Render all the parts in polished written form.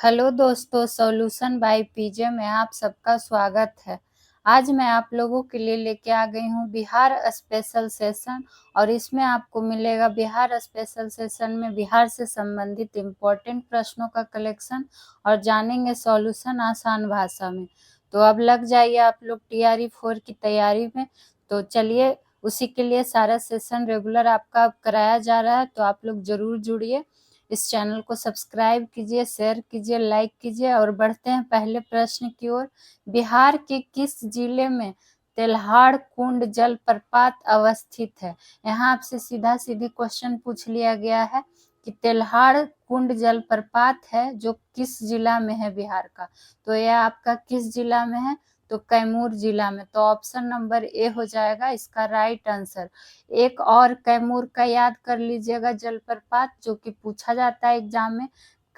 Hello दोस्तों, solution by PJ में आप सबका स्वागत है। आज मैं आप लोगों के लिए लेके आ गई हूँ बिहार स्पेशल सेशन और इसमें आपको मिलेगा बिहार स्पेशल सेशन में बिहार से संबंधित इम्पोर्टेंट प्रश्नों का कलेक्शन और जानेंगे सॉल्यूशन आसान भाषा में। तो अब लग जाइए आप लोग TRE 4 की तैयारी में। तो चलिए, उसी के लिए सारा सेशन रेगुलर आपका कराया जा रहा है, तो आप लोग जरूर जुड़िए। इस चैनल को सब्सक्राइब कीजिए, शेयर कीजिए, लाइक कीजिए और बढ़ते हैं पहले प्रश्न की ओर। बिहार के किस जिले में तेल्हाड़ कुंड जलप्रपात अवस्थित है? यहाँ आपसे सीधा सीधी क्वेश्चन पूछ लिया गया है कि तेल्हाड़ कुंड जलप्रपात है जो किस जिला में है बिहार का। तो यह आपका किस जिला में है? तो कैमूर जिला में। तो ऑप्शन नंबर ए हो जाएगा इसका राइट आंसर। एक और कैमूर का याद कर लीजिएगा जलप्रपात जो कि पूछा जाता है एग्जाम में,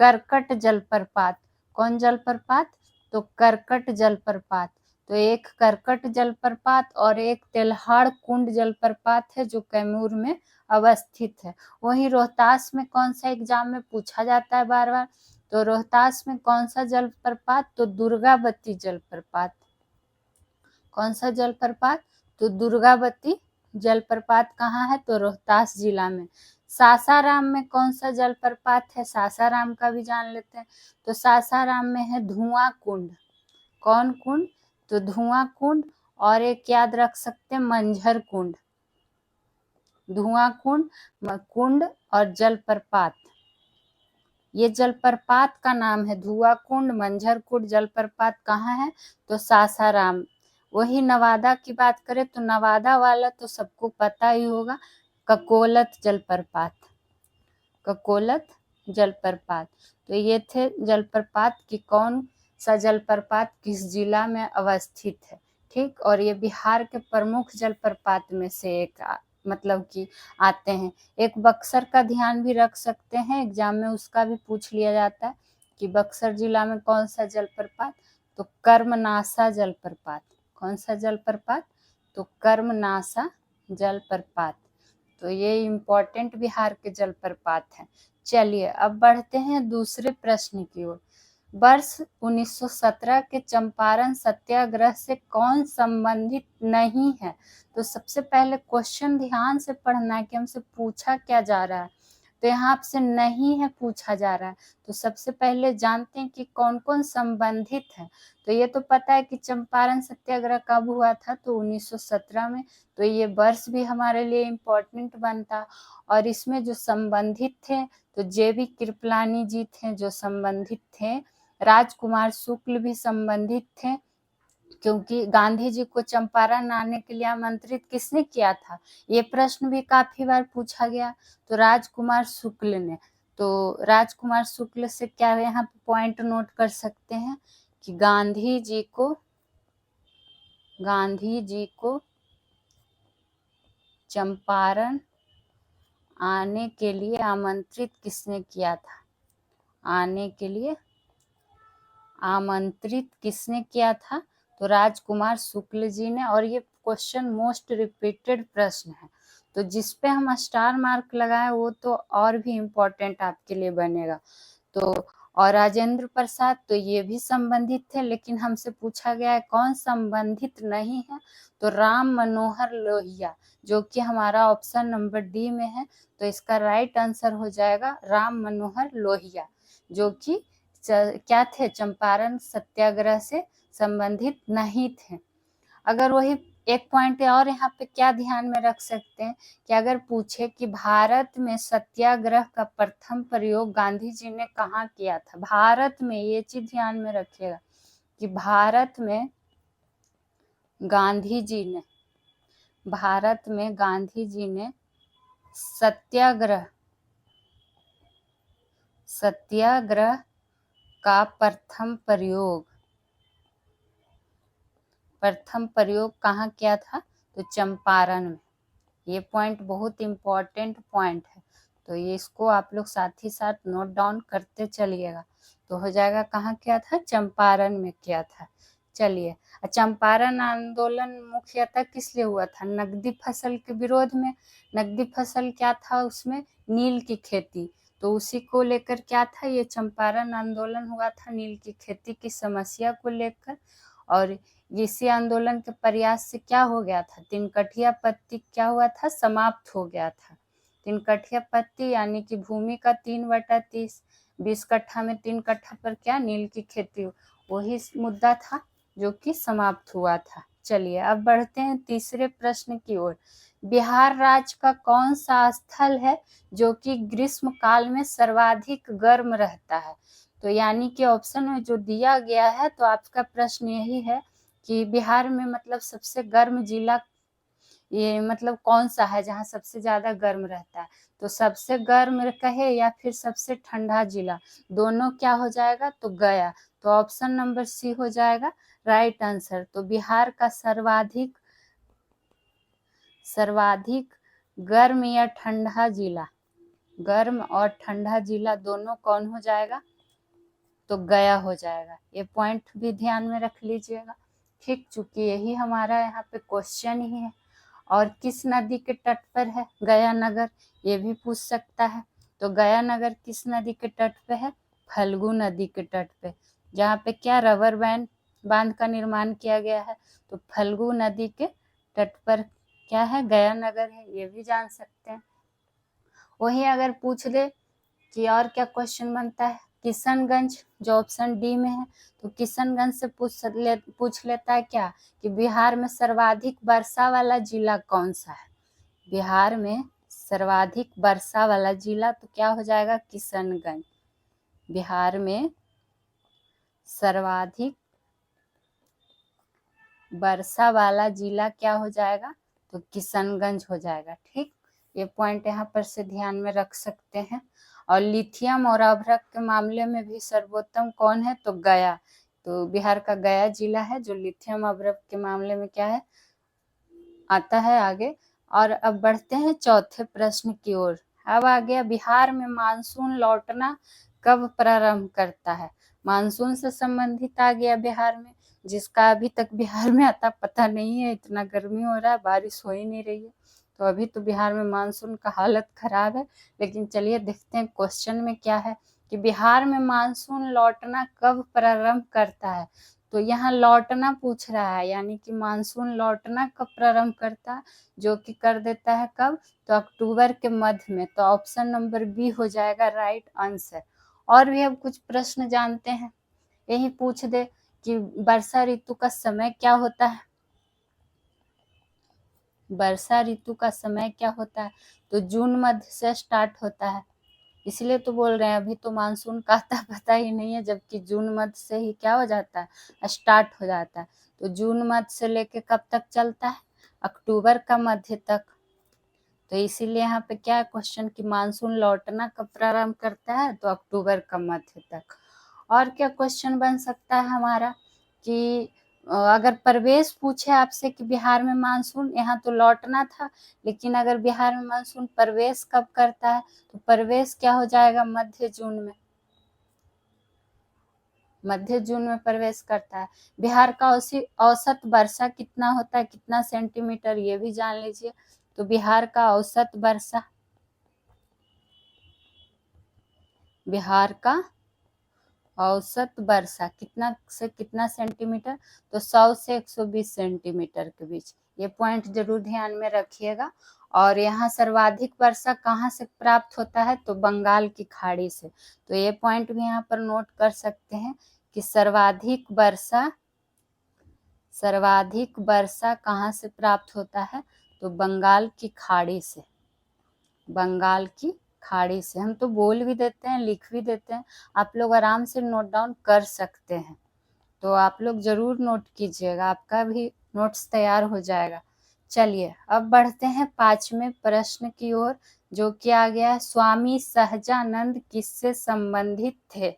करकट जलप्रपात। कौन जलप्रपात? तो करकट जलप्रपात। तो एक करकट जलप्रपात और एक तेल्हाड़ कुंड जलप्रपात है जो कैमूर में अवस्थित है। वहीं रोहतास में कौन सा एग्जाम में पूछा जाता है बार बार? तो रोहतास में कौन सा जलप्रपात? तो दुर्गावती जलप्रपात। कौन सा जलप्रपात? तो दुर्गावती जलप्रपात कहाँ है? तो रोहतास जिला में। सासाराम में कौन सा जलप्रपात है? सासाराम का भी जान लेते हैं। तो सासाराम में है धुआं कुंड। कौन कुंड? तो धुआं कुंड। और एक याद रख सकते हैं मंझर कुंड। धुआं कुंड, कुंड और जलप्रपात, ये जलप्रपात का नाम है। धुआं कुंड, मंझर कुंड जलप्रपात कहाँ है? तो सासाराम। वही नवादा की बात करें तो नवादा वाला तो सबको पता ही होगा, ककोलत जलप्रपात। ककोलत जलप्रपात। तो ये थे जलप्रपात कि कौन सा जलप्रपात किस जिला में अवस्थित है। ठीक, और ये बिहार के प्रमुख जलप्रपात में से एक मतलब कि आते हैं। एक बक्सर का ध्यान भी रख सकते हैं, एग्जाम में उसका भी पूछ लिया जाता है कि बक्सर जिला में कौन सा जलप्रपात? तो कर्मनासा जलप्रपात। कौन सा जलप्रपात? तो कर्मनासा जलप्रपात। तो ये इम्पोर्टेंट बिहार के जलप्रपात हैं। चलिए अब बढ़ते हैं दूसरे प्रश्न की ओर। वर्ष 1917 के चंपारण सत्याग्रह से कौन संबंधित नहीं है? तो सबसे पहले क्वेश्चन ध्यान से पढ़ना है कि हमसे पूछा क्या जा रहा है। तो यहाँ आपसे नहीं है पूछा जा रहा है। तो सबसे पहले जानते हैं कि कौन कौन संबंधित है। तो ये तो पता है कि चंपारण सत्याग्रह कब हुआ था? तो 1917 में। तो ये वर्ष भी हमारे लिए इम्पोर्टेंट बनता। और इसमें जो संबंधित थे तो JB कृपलानी जी थे जो संबंधित थे। राजकुमार शुक्ल भी संबंधित थे, क्योंकि गांधी जी को चंपारण आने के लिए आमंत्रित किसने किया था? ये प्रश्न भी काफी बार पूछा गया। तो राजकुमार शुक्ल ने। तो राजकुमार शुक्ल से क्या यहाँ पॉइंट नोट कर सकते हैं कि गांधी जी को चंपारण आने के लिए आमंत्रित किसने किया था? आने के लिए आमंत्रित किसने किया था? तो राजकुमार शुक्ल जी ने। और ये क्वेश्चन मोस्ट रिपीटेड प्रश्न है, तो जिस पे हम स्टार मार्क लगाए वो तो और भी इम्पोर्टेंट आपके लिए बनेगा। तो और राजेंद्र प्रसाद तो ये भी संबंधित थे, लेकिन हमसे पूछा गया है कौन संबंधित नहीं है? तो राम मनोहर लोहिया, जो कि हमारा ऑप्शन नंबर डी में है। तो इसका राइट आंसर हो जाएगा राम मनोहर लोहिया, जो कि क्या थे? चंपारण सत्याग्रह से संबंधित नहीं थे। अगर वही एक पॉइंट और यहाँ पे क्या ध्यान में रख सकते हैं कि अगर पूछे कि भारत में सत्याग्रह का प्रथम प्रयोग गांधी जी ने कहाँ किया था? भारत में, ये चीज ध्यान में रखिएगा कि भारत में गांधी जी ने सत्याग्रह का प्रथम प्रयोग कहाँ किया था? तो चंपारण में। ये पॉइंट बहुत इम्पोर्टेंट पॉइंट है, तो ये इसको आप लोग साथ ही साथ नोट डाउन करते चलिएगा। तो हो जाएगा कहाँ किया था? चंपारण में किया था। चलिए, चंपारण आंदोलन मुख्यतः किस लिए हुआ था? नकदी फसल के विरोध में। नकदी फसल क्या था उसमें? नील की खेती। तो उसी को लेकर क्या था, ये चंपारण आंदोलन हुआ था नील की खेती की समस्या को लेकर। और इसी आंदोलन के प्रयास से क्या हो गया था, तिनकठिया पत्ती क्या हुआ था, समाप्त हो गया था। तिनकठिया पत्ती यानी कि भूमि का 3/30, 20 कट्ठा में 3 कट्ठा पर क्या, नील की खेती, वही मुद्दा था जो कि समाप्त हुआ था। चलिए अब बढ़ते हैं तीसरे प्रश्न की ओर। बिहार राज्य का कौन सा स्थल है जो कि ग्रीष्म काल में सर्वाधिक गर्म रहता है? तो यानी कि ऑप्शन में जो दिया गया है, तो आपका प्रश्न यही है कि बिहार में मतलब सबसे गर्म जिला ये मतलब कौन सा है जहाँ सबसे ज्यादा गर्म रहता है। तो सबसे गर्म कहे या फिर सबसे ठंडा जिला, दोनों क्या हो जाएगा, तो गया। तो ऑप्शन नंबर सी हो जाएगा राइट आंसर। तो बिहार का सर्वाधिक गर्म या ठंडा जिला, गर्म और ठंडा जिला दोनों कौन हो जाएगा, तो गया हो जाएगा। ये पॉइंट भी ध्यान में रख लीजिएगा। ठीक, चूंकि यही हमारा यहाँ पे क्वेश्चन ही है। और किस नदी के तट पर है गया नगर, ये भी पूछ सकता है। तो गया नगर किस नदी के तट पे है, फल्गु नदी के तट पे, जहाँ पे क्या रबर बैंड बांध का निर्माण किया गया है। तो फल्गु नदी के तट पर क्या है, गया नगर है, ये भी जान सकते हैं। वही अगर पूछ दे कि और क्या क्वेश्चन बनता है, किशनगंज जो ऑप्शन डी में है, तो किशनगंज से पूछ लेता है क्या, कि बिहार में सर्वाधिक वर्षा वाला जिला कौन सा है। बिहार में सर्वाधिक वर्षा वाला जिला तो क्या हो जाएगा, किशनगंज। बिहार में सर्वाधिक वर्षा वाला जिला क्या हो जाएगा, तो किशनगंज हो जाएगा। ठीक, ये पॉइंट यहाँ पर से ध्यान में रख सकते हैं। और लिथियम और अभ्रक के मामले में भी सर्वोत्तम कौन है, तो गया। तो बिहार का गया जिला है जो लिथियम अभ्रक के मामले में क्या है, आता है आगे। और अब बढ़ते हैं चौथे प्रश्न की ओर। अब आ गया बिहार में मानसून लौटना कब प्रारंभ करता है। मानसून से संबंधित आ गया बिहार में, जिसका अभी तक बिहार में आता पता नहीं है। इतना गर्मी हो रहा है, बारिश हो ही नहीं रही है, तो अभी तो बिहार में मानसून का हालत खराब है। लेकिन चलिए देखते हैं क्वेश्चन में क्या है, कि बिहार में मानसून लौटना कब प्रारंभ करता है। तो यहाँ लौटना पूछ रहा है, यानी कि मानसून लौटना कब प्रारंभ करता है, जो कि कर देता है कब, तो अक्टूबर के मध्य में। तो ऑप्शन नंबर बी हो जाएगा राइट आंसर। और भी अब कुछ प्रश्न जानते हैं। यही पूछ दे कि वर्षा ऋतु का समय क्या होता है। वर्षा ऋतु का समय क्या होता है, तो जून मध्य से स्टार्ट होता है। इसलिए तो बोल रहे हैं अभी तो मानसून का आता पता ही नहीं है, जबकि जून मध्य से ही क्या हो जाता है, स्टार्ट हो जाता है। तो जून मध्य से लेके कब तक चलता है, अक्टूबर का मध्य तक। तो इसीलिए यहाँ पे क्या है क्वेश्चन, कि मानसून लौटना कब प्रारंभ करता है, तो अक्टूबर का मध्य तक। और क्या क्वेश्चन बन सकता है हमारा, कि अगर प्रवेश पूछे आपसे कि बिहार में मानसून, यहाँ तो लौटना था, लेकिन अगर बिहार में मानसून प्रवेश कब करता है, तो प्रवेश क्या हो जाएगा, मध्य जून में। मध्य जून में प्रवेश करता है। बिहार का औसत वर्षा कितना होता है, कितना सेंटीमीटर, ये भी जान लीजिए। तो बिहार का औसत वर्षा, बिहार का औसत वर्षा कितना से कितना सेंटीमीटर, तो 100 से 120 सेंटीमीटर के बीच। ये पॉइंट जरूर ध्यान में रखिएगा। और यहाँ सर्वाधिक वर्षा कहाँ से प्राप्त होता है, तो बंगाल की खाड़ी से। तो ये पॉइंट भी यहाँ पर नोट कर सकते हैं कि सर्वाधिक वर्षा कहाँ से प्राप्त होता है, तो बंगाल की खाड़ी से। बंगाल की खाड़ी से। हम तो बोल भी देते हैं, लिख भी देते हैं, आप लोग आराम से नोट डाउन कर सकते हैं। तो आप लोग जरूर नोट कीजिएगा, आपका भी नोट्स तैयार हो जाएगा। चलिए अब बढ़ते हैं पांचवें प्रश्न की ओर, जो कि आ गया है, स्वामी सहजानंद किससे संबंधित थे।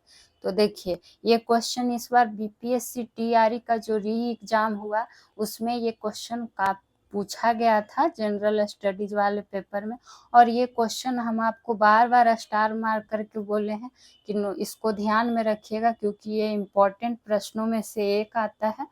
तो देखिए ये क्वेश्चन इस बार बीपीएससी टीआरई का जो री एग्जाम हुआ, उसमें ये क्वेश्चन का पूछा गया था जनरल स्टडीज वाले पेपर में। और ये क्वेश्चन हम आपको बार बार स्टार मार्क करके बोले हैं कि इसको ध्यान में रखिएगा, क्योंकि ये इम्पोर्टेंट प्रश्नों में से एक आता है।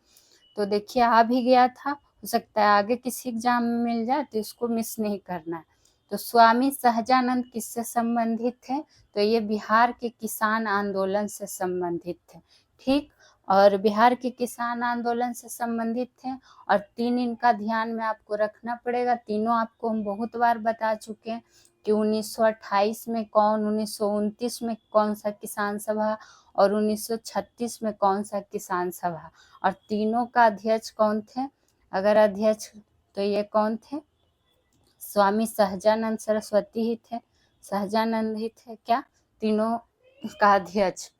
तो देखिए आ भी गया था, हो सकता है आगे किसी एग्जाम में मिल जाए, तो इसको मिस नहीं करना है। तो स्वामी सहजानंद किससे संबंधित थे? तो ये बिहार के किसान आंदोलन से संबंधित थे। ठीक, और बिहार के किसान आंदोलन से संबंधित थे। और 3 इनका ध्यान में आपको रखना पड़ेगा। तीनों आपको हम बहुत बार बता चुके हैं कि 1928 में कौन, 1929 में कौन सा किसान सभा और 1936 में कौन सा किसान सभा, और तीनों का अध्यक्ष कौन थे? अगर अध्यक्ष तो ये कौन थे? स्वामी सहजानंद सरस्वती ही थे, सहजानंद ही थे क्या तीनों का अध्यक्ष।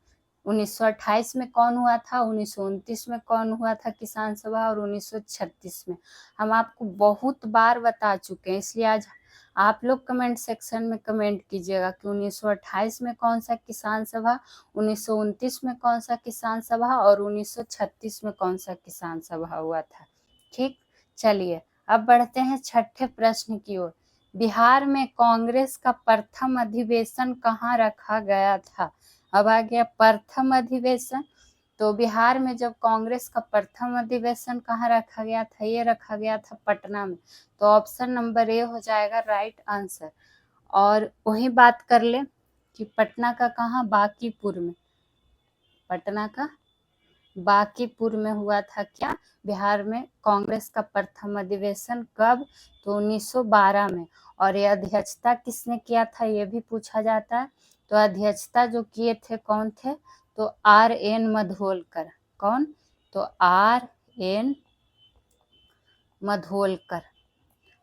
1928 में कौन हुआ था, 1929 में कौन हुआ था किसान सभा, और 1936 में। हम आपको बहुत बार बता चुके हैं, इसलिए आज आप लोग कमेंट सेक्शन में कमेंट कीजिएगा कि 1928 में कौन सा किसान सभा, 1929 में कौन सा किसान सभा और 1936 में कौन सा किसान सभा हुआ था। ठीक, चलिए अब बढ़ते हैं छठे प्रश्न की ओर। बिहार में कांग्रेस का प्रथम अधिवेशन कहाँ रखा गया था? अब आ गया प्रथम अधिवेशन। तो बिहार में जब कांग्रेस का प्रथम अधिवेशन कहाँ रखा गया था? ये रखा गया था पटना में। तो ऑप्शन नंबर ए हो जाएगा राइट आंसर। और वही बात कर ले कि पटना का कहाँ, बांकीपुर में। पटना का बांकीपुर में हुआ था क्या, बिहार में कांग्रेस का प्रथम अधिवेशन। कब? तो 1912 में। और ये अध्यक्षता किसने किया था, ये भी पूछा जाता है। तो अध्यक्षता जो किए थे कौन थे? तो R.N. मधोलकर। कौन? तो R.N. मधोलकर।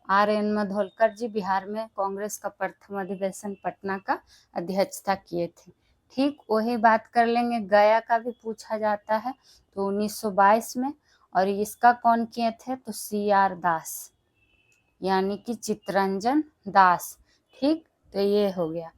R.N. मधोलकर जी बिहार में कांग्रेस का प्रथम अधिवेशन पटना का अध्यक्षता किए थे। ठीक, वही बात कर लेंगे। गया का भी पूछा जाता है तो 1922 में। और इसका कौन किए थे? तो C.R. दास, यानी कि चित्तरंजन दास। ठीक, तो ये हो गया।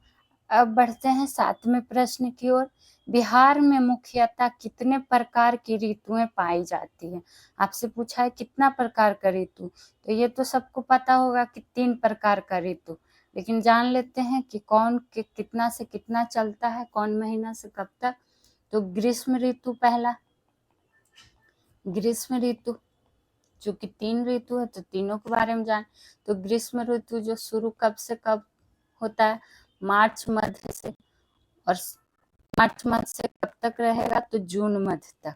अब बढ़ते हैं 7वें प्रश्न की ओर। बिहार में मुख्यतः कितने प्रकार की ऋतुएं पाई जाती हैं? आपसे पूछा है कितना प्रकार का ऋतु, तो ये तो सबको पता होगा कि 3 प्रकार का ऋतु। लेकिन जान लेते हैं कि कौन कितना से कितना चलता है, कौन महीना से कब तक। तो ग्रीष्म ऋतु पहला, ग्रीष्म ऋतु, चूंकि 3 ऋतु है तो तीनों के बारे में जान। तो ग्रीष्म ऋतु जो शुरू कब से कब होता है? मार्च मध्य से। और मार्च मध्य से कब तक रहेगा? तो जून मध्य तक।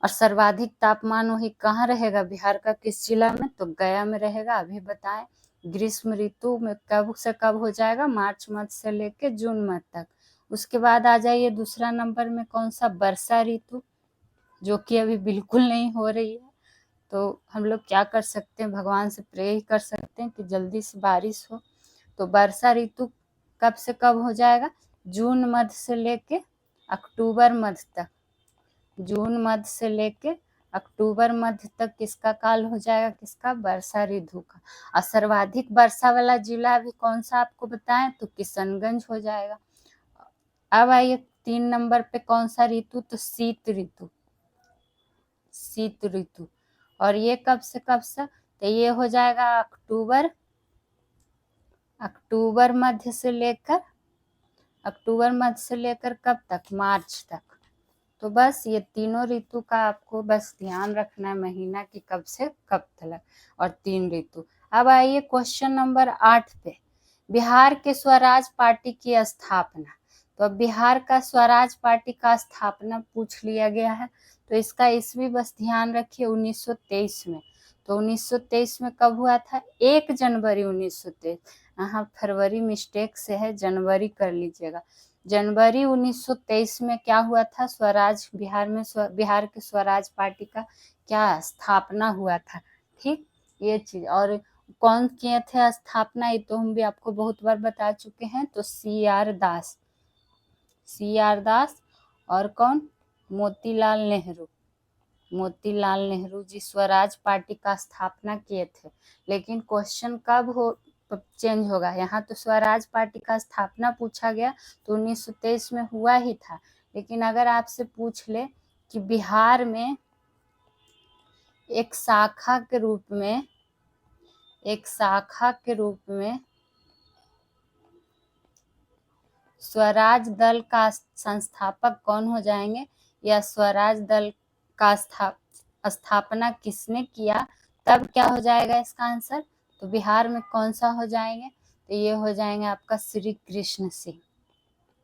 और सर्वाधिक तापमान वही कहाँ रहेगा, बिहार का किस जिला में? तो गया में रहेगा। अभी बताएं ग्रीष्म ऋतु में कब से कब हो जाएगा? मार्च मध्य से लेके जून मध्य तक। उसके बाद आ जाइए दूसरा नंबर में कौन सा? वर्षा ऋतु, जो कि अभी बिल्कुल नहीं हो रही है। तो हम लोग क्या कर सकते हैं, भगवान से प्रे ही कर सकते हैं कि जल्दी से बारिश हो। तो वर्षा ऋतु कब से कब हो जाएगा? जून मध्य से लेके अक्टूबर मध्य तक। जून मध्य से लेके अक्टूबर मध्य तक किसका काल हो जाएगा? किसका? वर्षा ऋतु का। और सर्वाधिक वर्षा वाला जिला अभी कौन सा आपको बताएं? तो किशनगंज हो जाएगा। अब आइए 3 नंबर पे कौन सा ऋतु? तो शीत ऋतु, शीत ऋतु। और ये कब से कब से? तो ये हो जाएगा अक्टूबर मध्य से लेकर, अक्टूबर मध्य से लेकर कब तक? मार्च तक। तो बस ये तीनों ऋतु का आपको बस ध्यान रखना है, महीना की कब से कब तक, और 3 ऋतु। अब आइए क्वेश्चन नंबर 8 पे। बिहार के स्वराज पार्टी की स्थापना। तो अब बिहार का स्वराज पार्टी का स्थापना पूछ लिया गया है, तो इसका ईस्वी बस ध्यान रखिए 1923 में। तो 1923 में कब हुआ था? 1 जनवरी 1923। यहाँ फरवरी मिस्टेक से है, जनवरी कर लीजिएगा। जनवरी 1923 में क्या हुआ था? स्वराज बिहार में बिहार के स्वराज पार्टी का क्या स्थापना हुआ था। ठीक, ये चीज। और कौन किए थे स्थापना, ये तो हम भी आपको बहुत बार बता चुके हैं। तो C.R. दास, C.R. दास। और कौन? मोतीलाल नेहरू, मोतीलाल नेहरू जी स्वराज पार्टी का स्थापना किए थे। लेकिन क्वेश्चन कब हो चेंज होगा, यहाँ तो स्वराज पार्टी का स्थापना पूछा गया तो 1923 में हुआ ही था। लेकिन अगर आपसे पूछ ले कि बिहार में एक शाखा के रूप में, एक शाखा के रूप में स्वराज दल का संस्थापक कौन हो जाएंगे, या स्वराज दल का स्थापना किसने किया, तब क्या हो जाएगा इसका आंसर? तो बिहार में कौन सा हो जाएंगे, तो ये हो जाएंगे आपका श्री कृष्ण सिंह।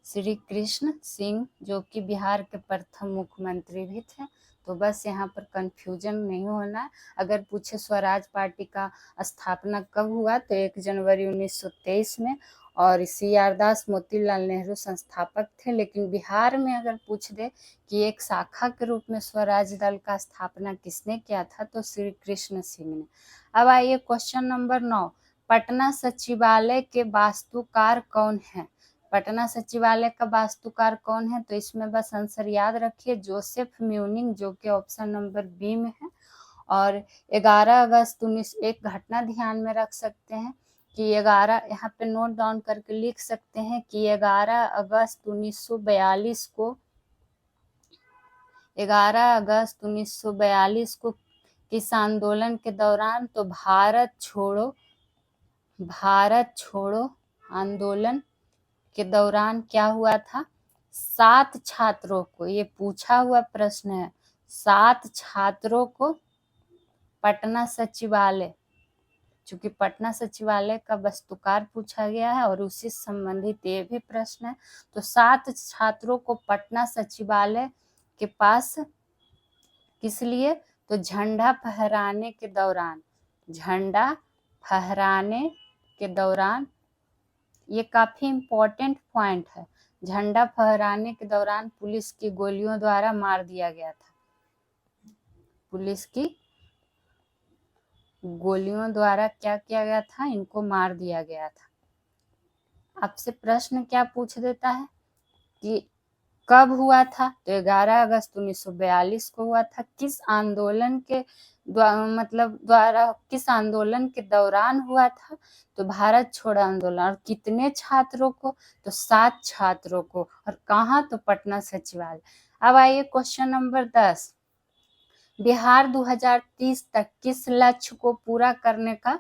श्री कृष्ण सिंह जो कि बिहार के प्रथम मुख्यमंत्री भी थे। तो बस यहाँ पर कंफ्यूजन नहीं होना है। अगर पूछे स्वराज पार्टी का स्थापना कब हुआ, तो 1 जनवरी 1923 में, और CR दास मोतीलाल नेहरू संस्थापक थे। लेकिन बिहार में अगर पूछ दे कि एक शाखा के रूप में स्वराज दल का स्थापना किसने किया था, तो श्री कृष्ण सिंह ने। अब आइए क्वेश्चन नंबर 9, पटना सचिवालय के वास्तुकार कौन है। पटना सचिवालय का वास्तुकार कौन है, तो इसमें बस आंसर याद रखिए जोसेफ म्यूनिंग, जो कि ऑप्शन नंबर बी में है। और 11 अगस्त 19, एक घटना ध्यान में रख सकते हैं कि 11, यहाँ पे नोट डाउन करके लिख सकते हैं कि 11 अगस्त 1942 को 11 अगस्त 1942 को किस आंदोलन के दौरान, तो भारत छोड़ो आंदोलन के दौरान क्या हुआ था, 7 छात्रों को, ये पूछा हुआ प्रश्न है, 7 छात्रों को पटना सचिवालय, चूंकि पटना सचिवालय का वास्तुकार पूछा गया है और उसी से संबंधित ये भी प्रश्न है, तो 7 छात्रों को पटना सचिवालय के पास किस लिए, तो झंडा फहराने के दौरान, ये काफी इम्पोर्टेंट पॉइंट है, झंडा फहराने के दौरान पुलिस की गोलियों द्वारा मार दिया गया था। पुलिस की गोलियों द्वारा क्या किया गया था, इनको मार दिया गया था। आपसे प्रश्न क्या पूछ देता है कि कब हुआ था, तो 11 अगस्त 1942 को हुआ था। किस आंदोलन के किस आंदोलन के दौरान हुआ था, तो भारत छोड़ो आंदोलन। और कितने छात्रों को, तो 7 छात्रों को। और कहाँ, तो पटना सचिवालय। अब आइए क्वेश्चन नंबर 10, बिहार 2030 तक किस लक्ष्य को पूरा करने का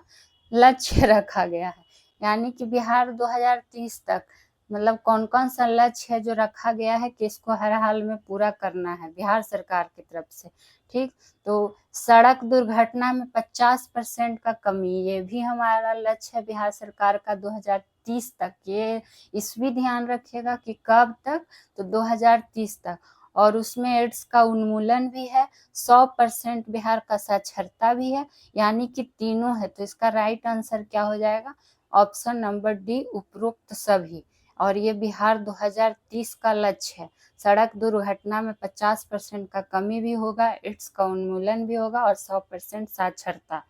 लक्ष्य रखा गया है। यानी कि बिहार 2030 तक मतलब कौन कौन सा लक्ष्य है जो रखा गया है कि इसको हर हाल में पूरा करना है बिहार सरकार की तरफ से। ठीक, तो सड़क दुर्घटना में 50% का कमी, ये भी हमारा लक्ष्य है बिहार सरकार का 2030 तक। ये इस भी ध्यान रखिएगा कि कब तक, तो 2030 तक। और उसमें एड्स का उन्मूलन भी है, 100% बिहार का साक्षरता भी है, यानी कि तीनों है। तो इसका राइट आंसर क्या हो जाएगा, ऑप्शन नंबर डी, उपरोक्त सभी। और ये बिहार 2030 का लक्ष्य है। सड़क दुर्घटना में 50% का कमी भी होगा, एड्स का उन्मूलन भी होगा और 100% साक्षरता।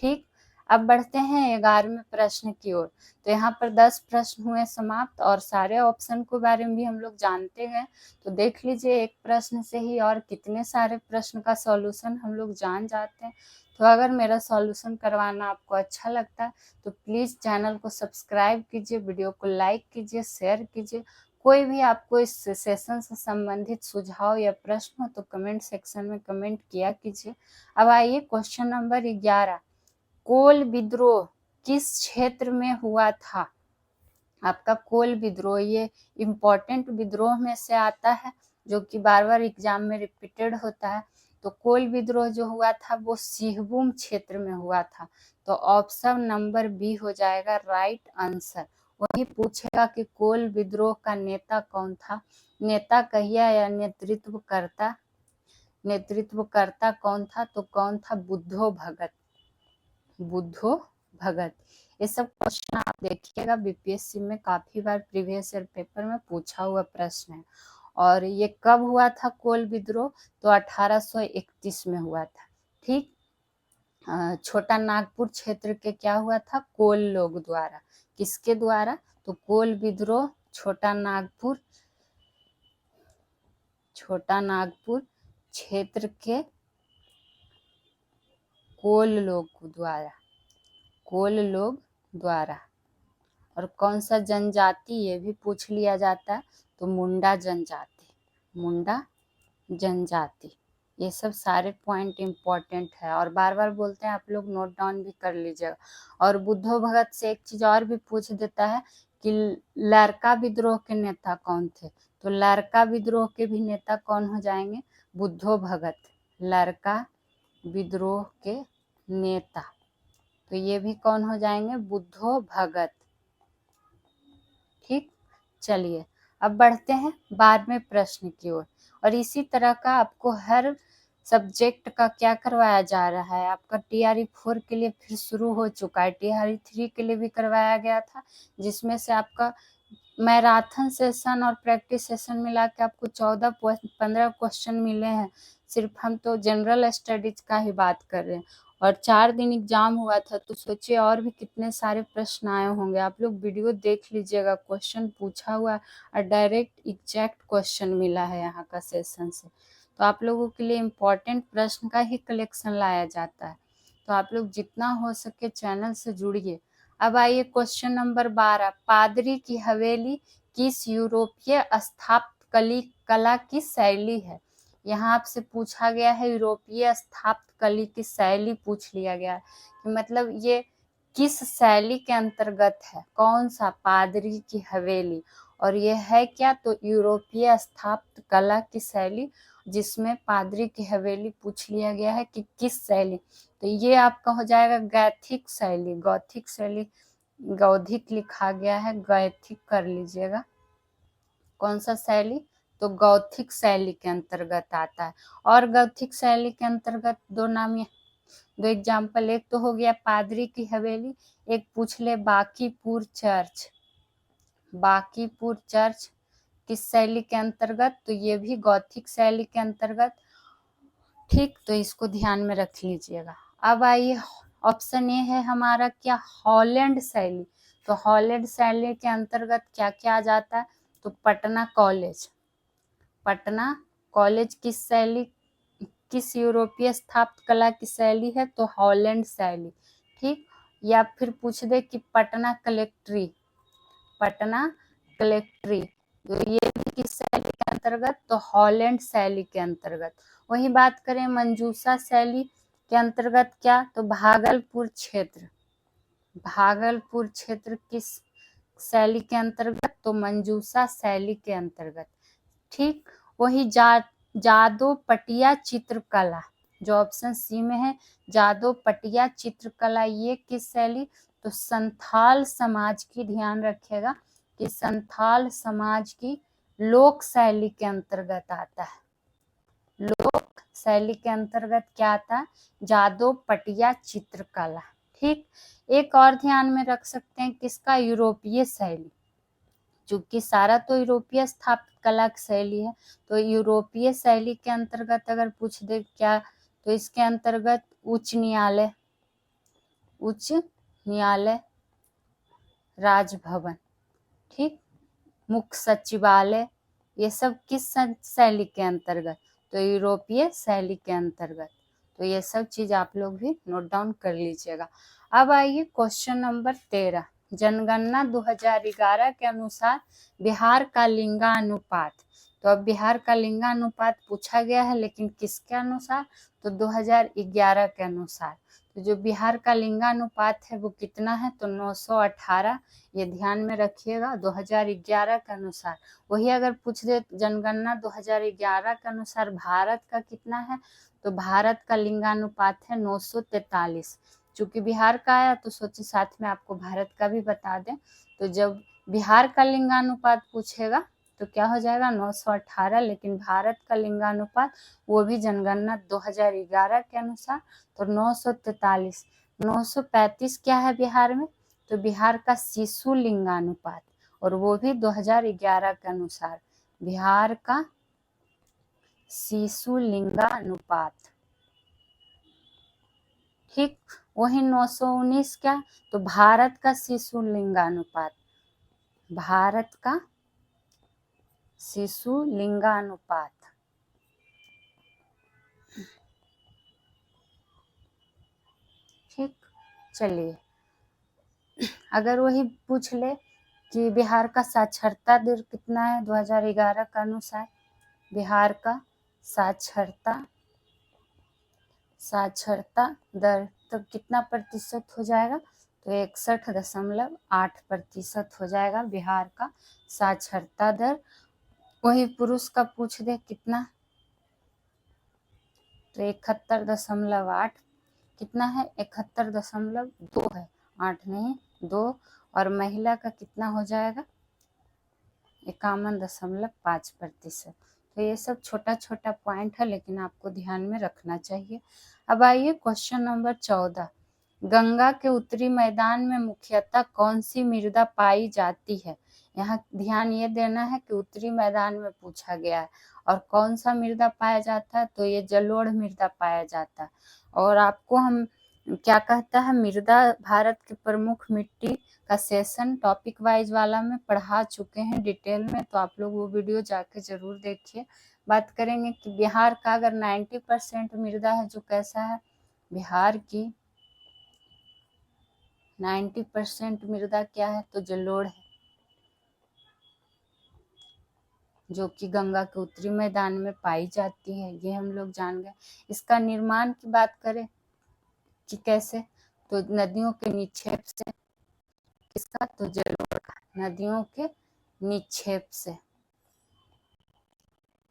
ठीक, अब बढ़ते हैं 11वें प्रश्न की ओर। तो यहाँ पर 10 प्रश्न हुए समाप्त और सारे ऑप्शन के बारे में भी हम लोग जानते गए। तो देख लीजिए एक प्रश्न से ही और कितने सारे प्रश्न का सॉल्यूशन हम लोग जान जाते हैं। तो अगर मेरा सॉल्यूशन करवाना आपको अच्छा लगता है तो प्लीज़ चैनल को सब्सक्राइब कीजिए, वीडियो को लाइक कीजिए, शेयर कीजिए। कोई भी आपको इस सेशन से संबंधित सुझाव या प्रश्न हो तो कमेंट सेक्शन में कमेंट किया कीजिए। अब आइए क्वेश्चन नंबर 11, कोल विद्रोह किस क्षेत्र में हुआ था। आपका कोल विद्रोह ये इम्पोर्टेंट विद्रोह में से आता है जो कि बार बार एग्जाम में रिपीटेड होता है। तो कोल विद्रोह जो हुआ था वो सिंहभूम क्षेत्र में हुआ था। तो ऑप्शन नंबर बी हो जाएगा राइट आंसर। वही पूछेगा कि कोल विद्रोह का नेता कौन था, नेता कहिया या नेतृत्वकर्ता कौन था, तो कौन था, बुद्धो भगत। ये सब क्वेश्चन आप देखिएगा बीपीएससी में काफी बार प्रीवियस ईयर पेपर में पूछा हुआ प्रश्न है। और ये कब हुआ था कोल विद्रोह, तो 1831 में हुआ था। ठीक, छोटा नागपुर क्षेत्र के क्या हुआ था, कोल लोग द्वारा। किसके द्वारा, तो कोल विद्रोह छोटा नागपुर क्षेत्र के कोल लोग द्वारा। और कौन सा जनजाति, ये भी पूछ लिया जाता है, तो मुंडा जनजाति। ये सब सारे पॉइंट इम्पोर्टेंट है और बार बार बोलते हैं, आप लोग नोट डाउन भी कर लीजिएगा। और बुद्धो भगत से एक चीज और भी पूछ देता है कि लरका विद्रोह के नेता कौन थे, तो लरका विद्रोह के भी नेता कौन हो जाएंगे, बुद्धो भगत, लरका विद्रोह के नेता। तो ये भी कौन हो जाएंगे, बुद्धो भगत। ठीक, चलिए अब बढ़ते हैं 12वें प्रश्न की ओर। और इसी तरह का आपको हर सब्जेक्ट का क्या करवाया जा रहा है, आपका TRE 4 के लिए फिर शुरू हो चुका है, TRE 3 के लिए भी करवाया गया था, जिसमें से आपका मैराथन सेशन और प्रैक्टिस सेशन मिला के आपको 14-15 क्वेश्चन मिले हैं। सिर्फ हम तो जनरल स्टडीज का ही बात कर रहे हैं, और 4 दिन एग्जाम हुआ था, तो सोचिए और भी कितने सारे प्रश्न आए होंगे। आप लोग वीडियो देख लीजिएगा, क्वेश्चन पूछा हुआ और डायरेक्ट एग्जैक्ट क्वेश्चन मिला है यहाँ का सेशन से। तो आप लोगों के लिए इम्पोर्टेंट प्रश्न का ही कलेक्शन लाया जाता है, तो आप लोग जितना हो सके चैनल से जुड़िए। अब आइए क्वेश्चन नंबर 12, पादरी की हवेली किस यूरोपीय स्थापत्य कला की शैली है। यहाँ आपसे पूछा गया है यूरोपीय स्थापत्य कला की शैली पूछ लिया गया है, कि मतलब ये किस शैली के अंतर्गत है, कौन सा, पादरी की हवेली, और ये है क्या, तो यूरोपीय स्थापत्य कला की शैली, जिसमें पादरी की हवेली पूछ लिया गया है कि किस शैली। तो ये आपका हो जाएगा गैथिक शैली, गौथिक शैली, गौधिक लिखा गया है, गैथिक कर लीजिएगा। कौन सा शैली, तो गौथिक शैली के अंतर्गत आता है। और गौथिक शैली के अंतर्गत दो नाम, दो एग्जाम्पल, एक तो हो गया पादरी की हवेली, एक पूछ ले बांकीपुर चर्च। बांकीपुर चर्च किस शैली के अंतर्गत, तो ये भी गौथिक शैली के अंतर्गत। ठीक, तो इसको ध्यान में रख लीजिएगा। अब आइए ऑप्शन ए है हमारा क्या, हॉलैंड शैली। तो हॉलैंड शैली के अंतर्गत क्या क्या आ जाता है, तो पटना कॉलेज। पटना कॉलेज किस शैली, किस यूरोपीय स्थापत्य कला की शैली है, तो हॉलैंड शैली। ठीक, या फिर पूछ दे कि पटना कलेक्ट्री, पटना कलेक्ट्री, तो ये भी किस शैली के अंतर्गत, तो हॉलैंड शैली के अंतर्गत। वही बात करें मंजूषा शैली के अंतर्गत क्या, तो भागलपुर क्षेत्र। भागलपुर क्षेत्र किस शैली के अंतर्गत, तो मंजूषा शैली के अंतर्गत। ठीक, वही जादो पटिया चित्रकला, जो ऑप्शन सी में है, जादो पटिया चित्रकला, ये किस शैली, तो संथाल समाज की, ध्यान रखिएगा कि संथाल समाज की लोक शैली के अंतर्गत आता है। लोक शैली के अंतर्गत क्या आता है, जादो पटिया चित्रकला। ठीक, एक और ध्यान में रख सकते हैं किसका, यूरोपीय शैली, चूंकि सारा तो यूरोपीय स्थापत्य कला की शैली है, तो यूरोपीय शैली के अंतर्गत अगर पूछ दे क्या, तो इसके अंतर्गत उच्च न्यायालय, उच्च न्यायालय, राजभवन, ठीक, मुख्य सचिवालय, ये सब किस शैली के अंतर्गत, तो यूरोपीय शैली के अंतर्गत। तो ये सब चीज आप लोग भी नोट डाउन कर लीजिएगा। अब आइए क्वेश्चन नंबर 13, जनगणना 2011 के अनुसार बिहार का लिंगानुपात। तो अब बिहार का लिंगानुपात पूछा गया है, लेकिन किसके अनुसार, तो 2011 के अनुसार। तो जो बिहार का लिंगानुपात है वो कितना है, तो 918, ये ध्यान में रखिएगा 2011 के अनुसार। वही अगर पूछ दे जनगणना 2011 के अनुसार भारत का कितना है, तो भारत का लिंगानुपात है 943। चूंकि बिहार का आया तो सोचे साथ में आपको भारत का भी बता दें। तो जब बिहार का लिंगानुपात पूछेगा तो क्या हो जाएगा 918, लेकिन भारत का लिंगानुपात वो भी जनगणना 2011 के अनुसार तो 943। 935 क्या है बिहार में, तो बिहार का शिशु लिंगानुपात, और वो भी 2011 के अनुसार बिहार का शिशु लिंगानुपात। ठीक, वही 919 क्या, तो भारत का शिशु लिंगानुपात, भारत का शिशु लिंगानुपात। ठीक, चलिए अगर वही पूछ ले कि बिहार का साक्षरता दर कितना है 2011 का अनुसार, बिहार का साक्षरता दर तो कितना प्रतिशत हो जाएगा, तो 61.8% हो जाएगा बिहार का साक्षरता दर। वही पुरुष का पूछ दे कितना, तो 71.8, कितना है 71.2 है, 8 नहीं 2, और महिला का कितना हो जाएगा 51.5%। तो ये सब छोटा छोटा पॉइंट है, लेकिन आपको ध्यान में रखना चाहिए। अब आइए क्वेश्चन नंबर 14। गंगा के उत्तरी मैदान में मुख्यतः कौन सी मृदा पाई जाती है? यहाँ ध्यान ये देना है कि उत्तरी मैदान में पूछा गया है, और कौन सा मृदा पाया जाता है, तो ये जलोढ़ मृदा पाया जाता है। और आपको हम क्या कहता है, मृदा भारत की प्रमुख मिट्टी का सेशन टॉपिक वाइज वाला में पढ़ा चुके हैं डिटेल में, तो आप लोग वो वीडियो जाके जरूर देखिए। बात करेंगे कि बिहार का अगर 90% मृदा है जो कैसा है, बिहार की 90% मृदा क्या है, तो जलोढ़ है, जो कि गंगा के उत्तरी मैदान में पाई जाती है, ये हम लोग जान गए। इसका निर्माण की बात करें कि कैसे, तो नदियों के निक्षेप से, किसका, तो जलोढ़ का, नदियों के निक्षेप से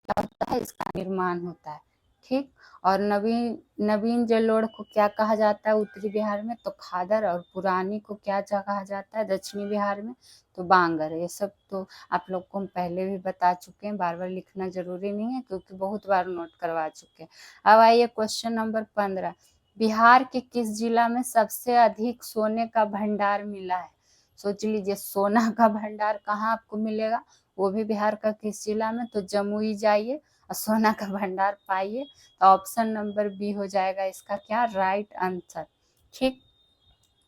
क्या होता है, इसका निर्माण होता है। ठीक, और नवीन जलोढ़ को क्या कहा जाता है उत्तरी बिहार में, तो खादर, और पुरानी को क्या कहा जाता है दक्षिणी बिहार में, तो बांगर। ये सब तो आप लोग को हम पहले भी बता चुके हैं, बार बार लिखना जरूरी नहीं है क्योंकि बहुत बार नोट करवा चुके हैं। अब आइए क्वेश्चन नंबर 15। बिहार के किस जिला में सबसे अधिक सोने का भंडार मिला है? सोच लीजिए, सोना का भंडार कहाँ आपको मिलेगा, वो भी बिहार का किस जिला में, तो जमुई जाइए और सोना का भंडार पाइए। तो ऑप्शन नंबर बी हो जाएगा इसका क्या, राइट आंसर। ठीक,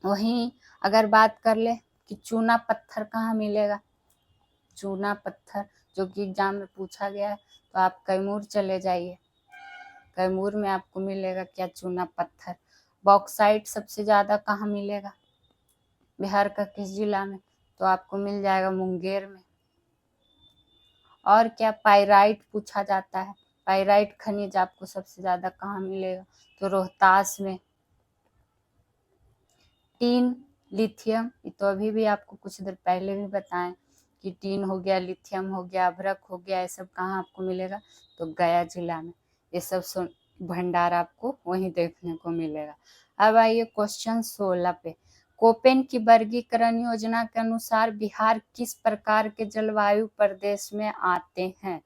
वहीं अगर बात कर ले कि चूना पत्थर कहाँ मिलेगा, चूना पत्थर जो कि एग्जाम में पूछा गया है, तो आप कैमूर चले जाइए, कैमूर में आपको मिलेगा क्या, चूना पत्थर। बॉक्साइट सबसे ज्यादा कहाँ मिलेगा, बिहार का किस जिला में, तो आपको मिल जाएगा मुंगेर में। और क्या, पाइराइट पूछा जाता है, पाइराइट खनिज आपको सबसे ज्यादा कहाँ मिलेगा, तो रोहतास में। टीन, लिथियम, तो अभी भी आपको कुछ देर पहले भी बताएं कि टीन हो गया, लिथियम हो गया, अभ्रक हो गया, ये सब कहाँ आपको मिलेगा, तो गया जिला में। ये सब भंडार आपको वहीं देखने को मिलेगा। अब आइए क्वेश्चन 16 पे। कोपेन की वर्गीकरण योजना के अनुसार बिहार किस प्रकार के जलवायु प्रदेश में आते हैं?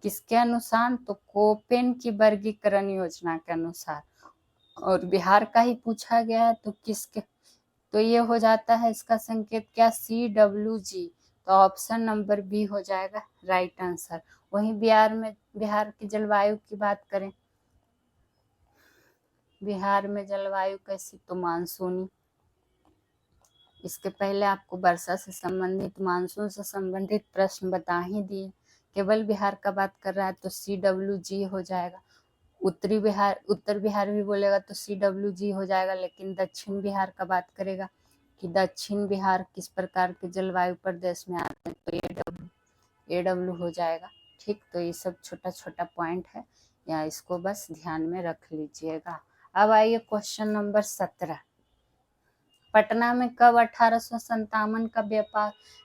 किसके अनुसार, तो कोपेन की वर्गीकरण योजना के अनुसार, और बिहार का ही पूछा गया है, तो किसके, तो ये हो जाता है इसका संकेत क्या, CWG। तो ऑप्शन नंबर बी हो जाएगा राइट आंसर। वहीं बिहार की जलवायु की बात करें, बिहार में जलवायु कैसी, तो मानसूनी। इसके पहले आपको वर्षा से संबंधित, मानसून से संबंधित प्रश्न बता ही दिए। केवल बिहार का बात कर रहा है तो CWG हो जाएगा। उत्तर बिहार भी बोलेगा तो CWG हो जाएगा, लेकिन दक्षिण बिहार का बात करेगा कि दक्षिण बिहार किस प्रकार के जलवायु प्रदेश में आते हैं, तो AW हो जाएगा। ठीक, तो ये सब छोटा छोटा पॉइंट है, या इसको बस ध्यान में रख लीजिएगा। अब आइए क्वेश्चन नंबर 17। पटना में कब 1857 का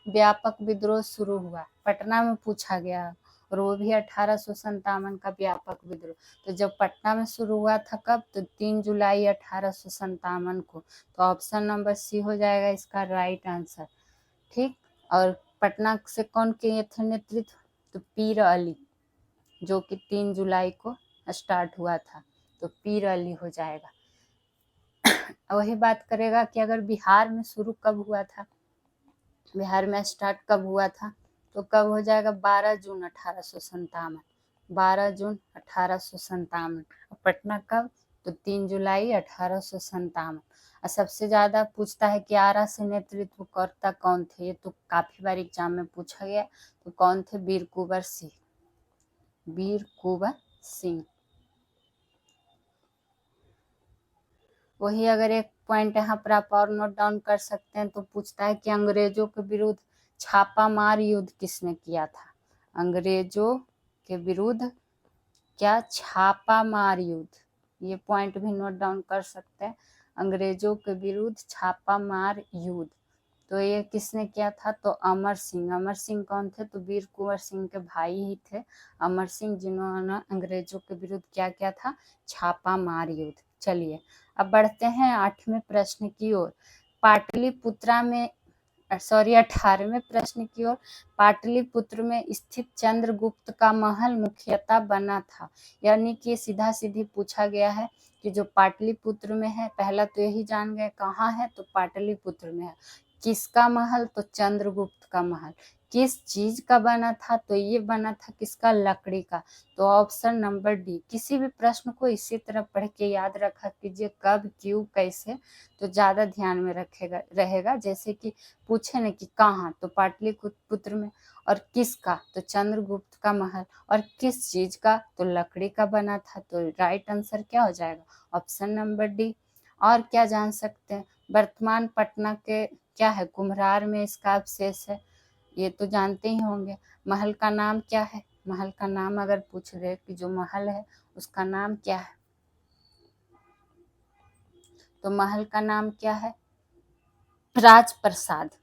व्यापक विद्रोह शुरू हुआ? पटना में पूछा गया, और वो भी 1857 का व्यापक विद्रोह। तो जब पटना में शुरू हुआ था कब, तो 3 जुलाई 1857 को। तो ऑप्शन नंबर सी हो जाएगा इसका राइट आंसर। ठीक, और पटना से कौन किए थे नेतृत्व, तो पीर अली, जो कि 3 जुलाई को स्टार्ट हुआ था, तो पीर अली हो जाएगा। वही बात करेगा कि अगर बिहार में शुरू कब हुआ था, बिहार में स्टार्ट कब हुआ था, तो कब हो जाएगा 12 जून 1857, 12 जून 1857। और पटना कब, तो 3 जुलाई 1857। और सबसे ज्यादा पूछता है कि आरा से नेतृत्व करता कौन थे, ये तो काफी बार एग्जाम में पूछा गया, तो कौन थे, वीर कुंवर सिंह, वीर कुंवर सिंह। वही अगर एक पॉइंट यहाँ पर आप और नोट डाउन कर सकते हैं, तो पूछता है कि अंग्रेजों के विरुद्ध छापामार युद्ध किसने किया था? अंग्रेजों के विरुद्ध क्या छापामार युद्ध, ये पॉइंट भी नोट डाउन कर सकते हैं। अंग्रेजों के विरुद्ध छापामार युद्ध, तो ये किसने किया था, तो अमर सिंह। अमर सिंह कौन थे, तो वीर कुंवर सिंह के भाई ही थे अमर सिंह, जिन्होंने अंग्रेजों के विरुद्ध क्या किया था, छापामार युद्ध। चलिए अब बढ़ते हैं 8वें प्रश्न की ओर। पाटलिपुत्रा में 18वें प्रश्न की ओर। पाटलिपुत्र में स्थित चंद्रगुप्त का महल मुख्यतः बना था, यानी कि सीधा सीधी पूछा गया है कि जो पाटलिपुत्र में है, पहला तो यही जान गए कहाँ है, तो पाटलिपुत्र में है। किसका महल, तो चंद्रगुप्त का महल। किस चीज का बना था, तो ये बना था किसका, लकड़ी का। तो ऑप्शन नंबर डी। किसी भी प्रश्न को इसी तरह पढ़ के याद रखा कीजिए, कब, क्यों, कैसे, तो ज्यादा ध्यान में रहेगा। जैसे कि पूछे न कि कहाँ, तो पाटलिपुत्र में, और किसका, तो चंद्रगुप्त का महल, और किस चीज का, तो लकड़ी का बना था। तो राइट आंसर क्या हो जाएगा, ऑप्शन नंबर डी। और क्या जान सकते हैं, वर्तमान पटना के क्या है, कुम्हरार में इसका अवशेष है, ये तो जानते ही होंगे। महल का नाम क्या है, महल का नाम अगर पूछ रहे कि जो महल है उसका नाम क्या है, तो महल का नाम क्या है, राजप्रसाद।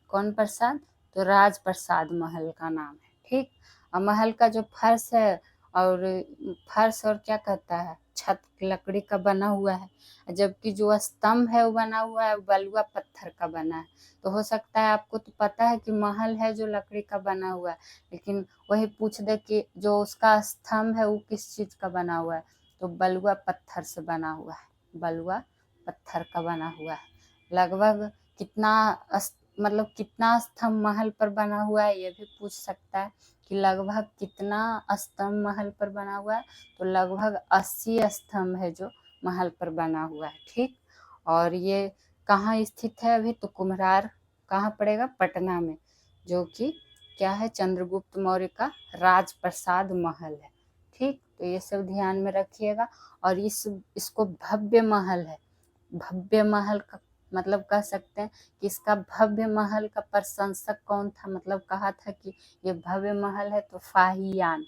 कौन प्रसाद, तो राजप्रसाद महल का नाम है। ठीक, और महल का जो फर्श है, और फर्श और क्या कहता है, छत लकड़ी का बना हुआ है, जबकि जो स्तंभ है वो बना हुआ है बलुआ पत्थर का बना है। तो हो सकता है आपको तो पता है कि महल है जो लकड़ी का बना हुआ है, लेकिन वही पूछ दे कि जो उसका स्तंभ है वो किस चीज का बना हुआ है, तो बलुआ पत्थर से बना हुआ है, बलुआ पत्थर का बना हुआ है। लगभग कितना मतलब कितना स्तंभ महल पर बना हुआ है, ये भी पूछ सकता है कि लगभग कितना स्तंभ महल पर बना हुआ है, तो लगभग 80 स्तंभ है जो महल पर बना हुआ है। ठीक, और ये कहाँ स्थित है अभी, तो कुम्हरार कहाँ पड़ेगा, पटना में, जो कि क्या है, चंद्रगुप्त मौर्य का राजप्रसाद महल है। ठीक, तो ये सब ध्यान में रखिएगा। और इसको भव्य महल है, भव्य महल का मतलब कह सकते हैं कि इसका भव्य महल का प्रशंसक कौन था, मतलब कहा था कि ये भव्य महल है, तो फाहियान।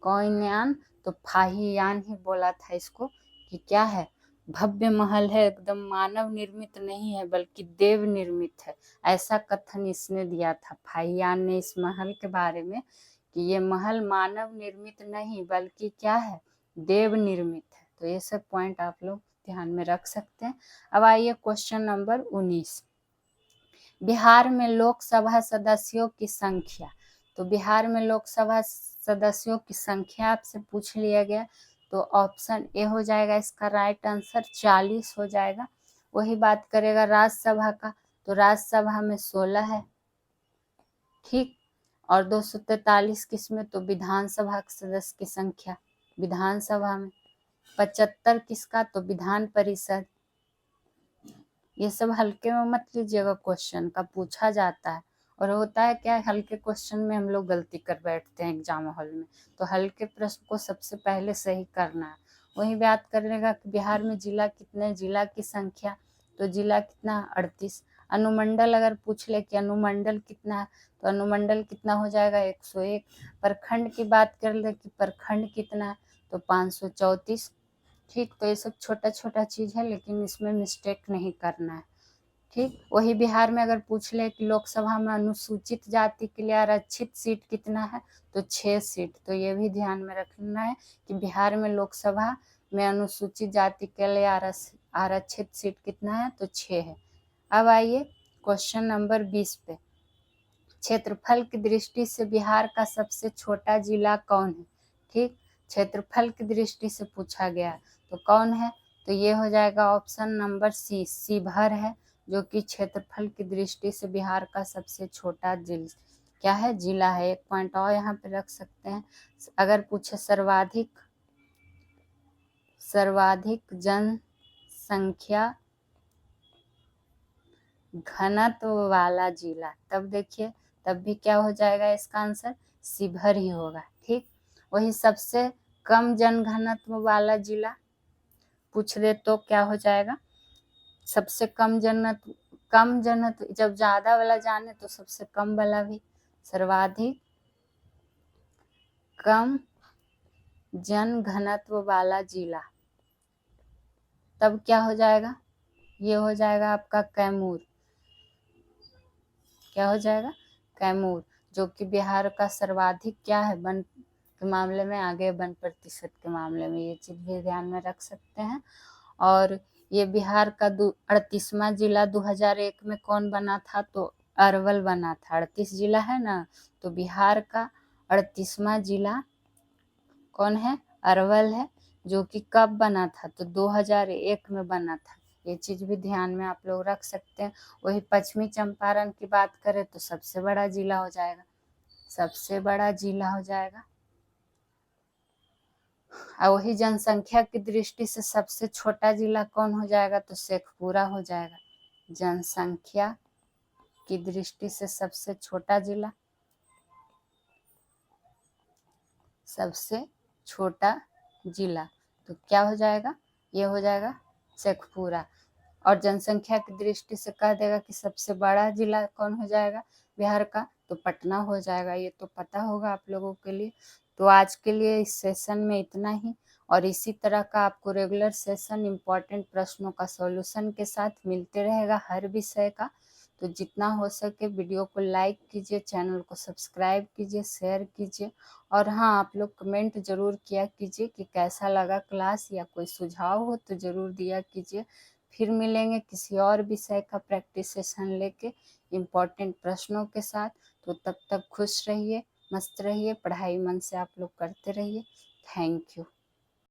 कौन यान, तो फाहियान ही बोला था इसको कि क्या है, भव्य महल है, एकदम मानव निर्मित नहीं है बल्कि देव निर्मित है। ऐसा कथन इसने दिया था, फाहियान ने इस महल के बारे में, कि ये महल मानव निर्मित नहीं बल्कि क्या है, देव निर्मित है। तो ये सब पॉइंट आप लोग ध्यान में रख सकते हैं। अब आइए क्वेश्चन नंबर 19। बिहार में लोकसभा सदस्यों की संख्या। तो बिहार में लोकसभा सदस्यों की संख्या आपसे पूछ लिया गया, तो ऑप्शन ए हो जाएगा इसका राइट आंसर, 40 हो जाएगा। वही बात करेगा राज्यसभा का, तो राज्यसभा में 16 है। ठीक, और 243 किसमें, तो विधानसभा सदस्य की संख्या, विधानसभा में। 75 किसका, तो विधान परिषद। ये सब हल्के में मत लीजिएगा, क्वेश्चन का पूछा जाता है, और होता है क्या, हल्के क्वेश्चन में हम लोग गलती कर बैठते हैं एग्जाम हॉल में। तो हल्के प्रश्न को सबसे पहले सही करना है। वही बात करेगा कि बिहार में जिला कितने, जिला की संख्या, तो जिला कितना, 38। अनुमंडल अगर पूछ ले कि अनुमंडल कितना है, तो अनुमंडल कितना हो जाएगा, 101। प्रखंड की बात कर ले कि प्रखंड कितना है, तो 534। ठीक, तो ये सब छोटा छोटा चीज है, लेकिन इसमें मिस्टेक नहीं करना है। ठीक, वही बिहार में अगर पूछ ले कि लोकसभा में अनुसूचित जाति के लिए आरक्षित सीट कितना है, तो 6 सीट। तो ये भी ध्यान में रखना है कि बिहार में लोकसभा में अनुसूचित जाति के लिए आरक्षित सीट कितना है, तो 6 है। अब आइए क्वेश्चन नंबर 20 पे। क्षेत्रफल की दृष्टि से बिहार का सबसे छोटा जिला कौन है। ठीक, क्षेत्रफल की दृष्टि से पूछा गया, तो कौन है, तो ये हो जाएगा ऑप्शन नंबर सी, शिवहर है, जो कि क्षेत्रफल की दृष्टि से बिहार का सबसे छोटा क्या है, जिला है। एक पॉइंट और यहाँ पे रख सकते हैं, अगर पूछे सर्वाधिक जनसंख्या घनत्व वाला जिला, तब देखिए, तब भी क्या हो जाएगा इसका आंसर, शिवहर ही होगा। ठीक, वही सबसे कम जनघनत्व वाला जिला पूछ दे तो क्या हो जाएगा, सबसे कम जनत्व, जब ज्यादा वाला जाने तो सबसे कम वाला भी, सर्वाधिक कम जनघनत्व वाला जिला, तब क्या हो जाएगा, ये हो जाएगा आपका कैमूर। क्या हो जाएगा, कैमूर, जो कि बिहार का सर्वाधिक क्या है, वन के मामले में आगे, 1% के मामले में, ये चीज भी ध्यान में रख सकते हैं। और ये बिहार का 38वां जिला 2001 में कौन बना था? तो अरवल बना था। 38 जिला है ना, तो बिहार का 38वां जिला कौन है? अरवल है, जो कि कब बना था? तो 2001 में बना था। ये चीज भी ध्यान में आप लोग रख सकते हैं। वही पश्चिमी चंपारण की बात करें तो सबसे बड़ा जिला हो जाएगा, सबसे बड़ा जिला हो जाएगा। और वही जनसंख्या की दृष्टि से सबसे छोटा जिला कौन हो जाएगा? तो शेखपुरा हो जाएगा। जनसंख्या की दृष्टि से सबसे छोटा जिला, सबसे छोटा जिला तो क्या हो जाएगा? ये हो जाएगा शेखपुरा। और जनसंख्या की दृष्टि से कह देगा कि सबसे बड़ा जिला कौन हो जाएगा बिहार का? तो पटना हो जाएगा। ये तो पता होगा आप लोगों के लिए। तो आज के लिए इस सेशन में इतना ही, और इसी तरह का आपको रेगुलर सेशन इम्पोर्टेंट प्रश्नों का सॉल्यूशन के साथ मिलते रहेगा हर विषय का। तो जितना हो सके वीडियो को लाइक कीजिए, चैनल को सब्सक्राइब कीजिए, शेयर कीजिए। और हाँ, आप लोग कमेंट ज़रूर किया कीजिए कि कैसा लगा क्लास, या कोई सुझाव हो तो ज़रूर दिया कीजिए। फिर मिलेंगे किसी और विषय का प्रैक्टिस सेशन लेके इम्पोर्टेंट प्रश्नों के साथ। तो तब तक खुश रहिए, मस्त रहिए, पढ़ाई मन से आप लोग करते रहिए। Thank you.